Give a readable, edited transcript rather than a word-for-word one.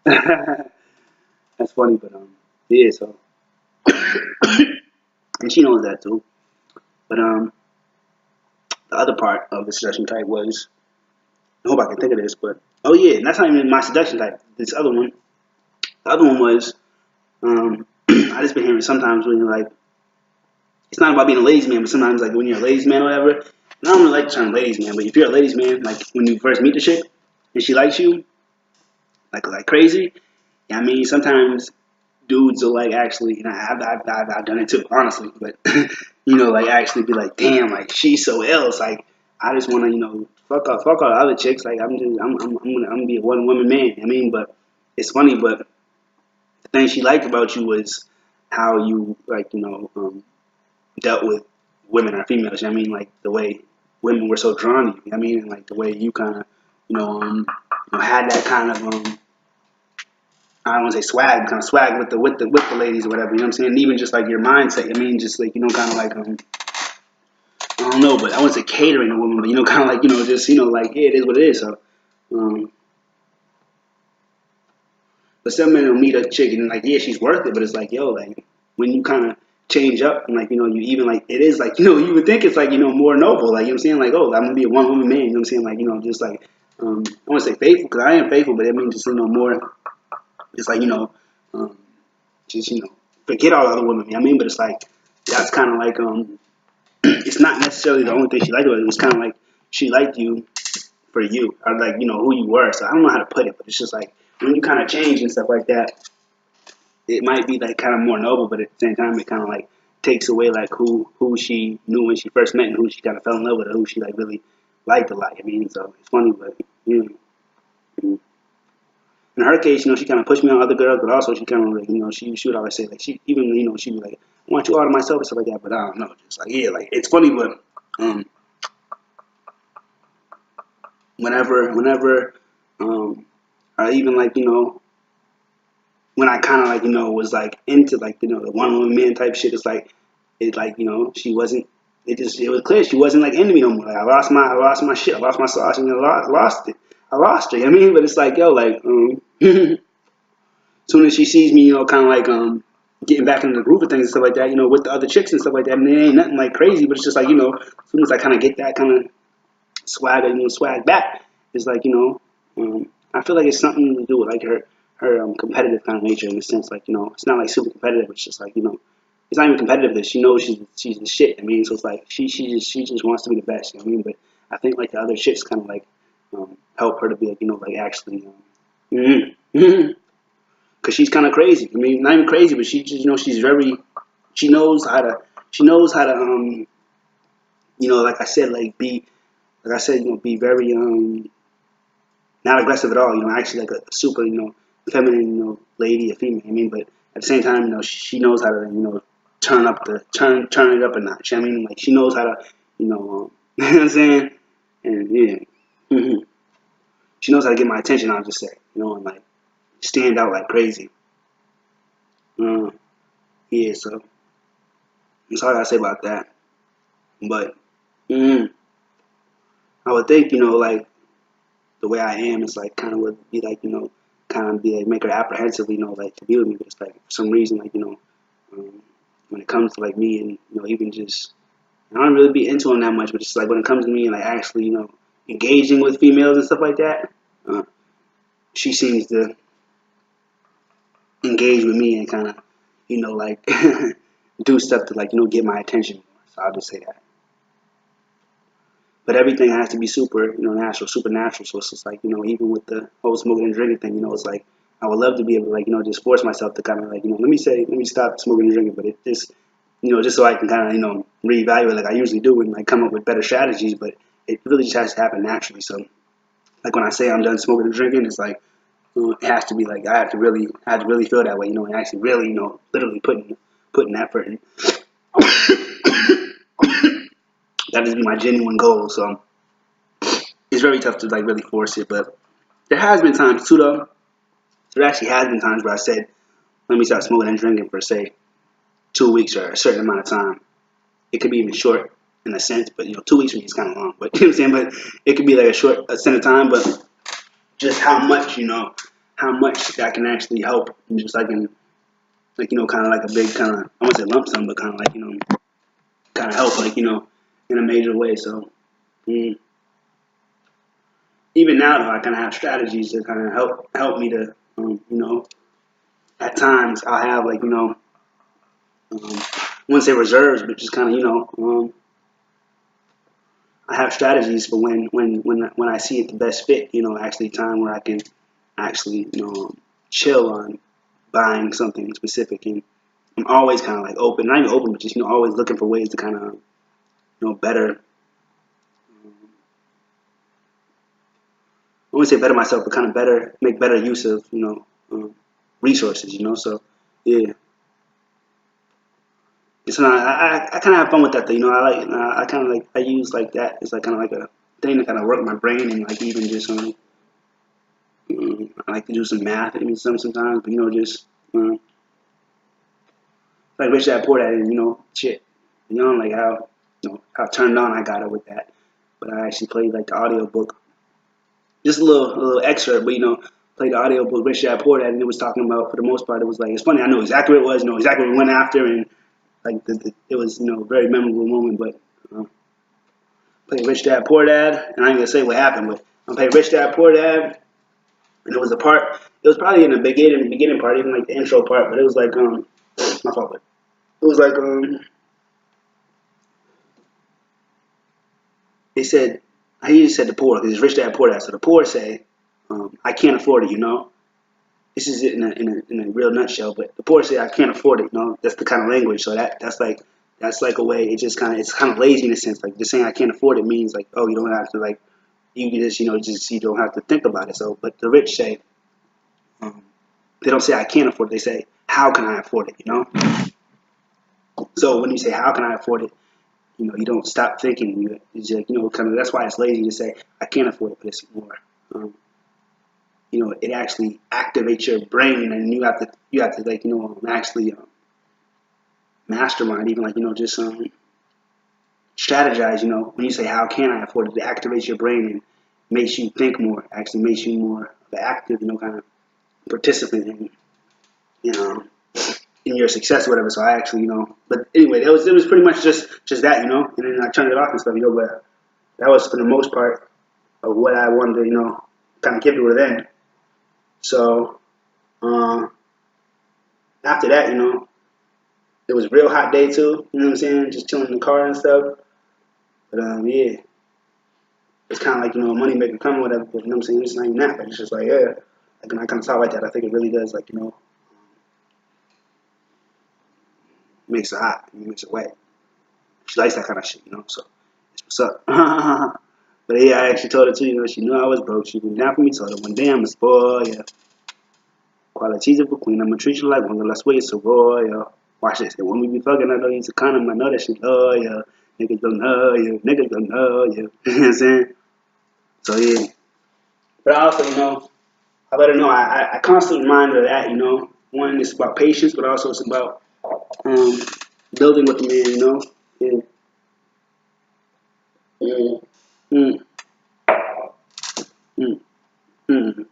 That's funny, but yeah. So, and she knows that too. But the other part of the seduction type was, I hope I can think of this, but oh yeah, and that's not even my seduction type. This other one, the other one was, I just been hearing sometimes when you're like, it's not about being a ladies man, but sometimes like when you're a ladies man or whatever. And I don't really like the term ladies man, but if you're a ladies man, like when you first meet the chick and she likes you, like crazy. Yeah, I mean sometimes dudes will like actually, I've done it too, honestly, but like actually be like, damn, like she's so else, like I just want to, fuck all the other chicks, like I'm gonna be a one woman man. I mean, but it's funny, but the thing she liked about you was how you like, dealt with women or females. I mean, like the way women were so drawn to you. I mean, and like the way you kind of, had that kind of I don't want to say swag, kind of swag with the ladies or whatever. You know what I'm saying? And even just like your mindset. I mean, just like kind of like I don't know, but I wouldn't say catering to women, but kind of like just like yeah, it is what it is. So, um, but some men will meet a chick and like yeah, she's worth it, but it's like yo, like when you kind of change up and like you even like it is like you would think it's like more noble, like what I'm saying, like oh I'm gonna be a one woman man. You know what I'm saying, like just like I want to say faithful because I am faithful, but I mean just more. It's like um, just forget all the other women. You know what I mean, but it's like that's kind of like it's not necessarily the only thing she liked about it. It was kind of like she liked you for you or like who you were. So I don't know how to put it, but it's just like when you kind of change and stuff like that, it might be like kind of more noble, but at the same time, it kind of like takes away like who she knew when she first met and who she kind of fell in love with, or who she like really liked a lot. I mean, so it's funny, but in her case, she kind of pushed me on other girls, but also she kind of like she would always say like she even she'd be like I want you all to myself and stuff like that, but I don't know, just like yeah, like it's funny, but um whenever or even like when I kind of like was like into like the one woman man type shit. It's like it like she wasn't. It was clear she wasn't like into me no more. Like I lost my shit. I lost my sauce and I lost it. I lost her. You know what I mean, but it's like yo, like as soon as she sees me, kind of like getting back into the groove of things and stuff like that, with the other chicks and stuff like that. I mean, it ain't nothing like crazy, but it's just like as soon as I kind of get that kind of swag, swag back, it's like I feel like it's something to do with like her competitive kind of nature in the sense like it's not like super competitive. It's just like it's not even competitive. That she knows she's the shit. I mean, so it's like she just wants to be the best. You know what I mean, but I think like the other chicks kind of like help her to be like like actually. Because she's kind of crazy. I mean, not even crazy, but she just she's very. She knows how to. She knows how to like I said, be very not aggressive at all. Actually like a super feminine lady, a female. I mean, but at the same time, she knows how to turn it up a notch. I mean, like she knows how to you know what I'm saying, and yeah, she knows how to get my attention. I'll just say and like stand out like crazy. Uh, yeah, so that's all I gotta say about that. But mm, I would think like the way I am is like kind of would be like kind of be like make her apprehensive like to be with me. But it's like for some reason like when it comes to like me and even just I don't really be into them that much, but it's like when it comes to me and like actually engaging with females and stuff like that, uh, she seems to engage with me and kind of like do stuff to like get my attention. So I'll just say that. But everything has to be super, natural, supernatural. So it's just like, even with the whole smoking and drinking thing, it's like I would love to be able to like, just force myself to kind of like, let me stop smoking and drinking, but it just, just so I can kind of, reevaluate like I usually do and like come up with better strategies. But it really just has to happen naturally. So like when I say I'm done smoking and drinking, it's like it has to be like I have to really feel that way, and actually really, literally putting effort in. That is my genuine goal. So it's very tough to like really force it, but there has been times too though. There actually has been times where I said, let me start smoking and drinking for say 2 weeks or a certain amount of time. It could be even short in a sense, but 2 weeks for me is kind of long. But you know what I'm saying. But it could be like a short a set of time. But just how much how much that can actually help, and just like in, like, you know, kind of like a big kind of, I won't say lump sum, but kind of like, you know, kind of help, like, you know, in a major way. So even now, though, I kind of have strategies to kind of help me to, you know, at times I'll have, like, you know, I wouldn't say reserves, but just kind of, you know, I have strategies for when I see it the best fit, you know, actually time where I can actually, you know, chill on buying something specific. And I'm always kind of like open, not even open, but just, you know, always looking for ways to kind of, you know, better, I wouldn't say better myself, but kind of better, make better use of, you know, resources, you know. So yeah, so I kind of have fun with that though, you know. I kind of like, I use like that. It's like kind of like a thing to kind of work my brain, and like even just I like to do some math and sometimes, but you know, just like Rich Dad Poor Dad, and you know, shit, you know, like how, you know, how turned on I got it with that. But I actually played like the audio book, just a little excerpt, but you know, played the audio book Rich Dad Poor Dad, and it was talking about, for the most part, it was like, it's funny, I know exactly what it was, you know exactly what we went after, and like it was, you know, a very memorable moment. But played Rich Dad Poor Dad, and I ain't gonna say what happened, but I played Rich Dad Poor Dad, and it was a part. It was probably in the beginning part, even like the intro part, but it was like my fault. But it was like they said, he just said the poor, because it's Rich Dad Poor Dad. So the poor say, I can't afford it, you know. This is it in a real nutshell. But the poor say, I can't afford it, you know. That's the kind of language. So that's like a way. It just kind of, it's kind of lazy in a sense. Like just saying I can't afford it means like, oh, you don't have to, like, you can just, you know, just, you don't have to think about it. So, but the rich say, they don't say I can't afford it. They say, how can I afford it, you know. So when you say how can I afford it, you know, you don't stop thinking. It's like, you know, kind of, that's why it's lazy to say I can't afford it, but it's more, you know, it actually activates your brain, and you have to like, you know, actually mastermind, even like, you know, just strategize. You know, when you say how can I afford it, it activates your brain and makes you think more. Actually, makes you more of an active, you know, kind of participant in, you know, in your success or whatever. So I actually, you know, but anyway, it was pretty much just that, you know, and then I turned it off and stuff, you know. But that was for the most part of what I wanted to, you know, kind of give to it then. So after that, you know, it was a real hot day too. You know what I'm saying? Just chilling in the car and stuff. But yeah, it's kind of like, you know, a money maker coming, whatever. But you know what I'm saying? It's not even that. But it's just like, yeah, like, and I kind of talk like that. I think it really does, like, you know, makes it hot, makes it wet. She likes that kind of shit, you know. So that's what's up. But yeah, I actually told her too. You know, she knew I was broke. She been down for me. Told her one day I'm a spoil, yeah. Qualities of a queen. I'ma treat you like one of the last ways, so royal. Watch this. And when we be fucking, I know use a condom. I know that she loyal. Niggas don't know you. Niggas don't know you. You know what I'm saying? So yeah. But I also, you know, I let her know. I constantly remind her that, you know, one, it's about patience, but also it's about um, building with the man, you know. Yeah. Mm, mm, mm, mm.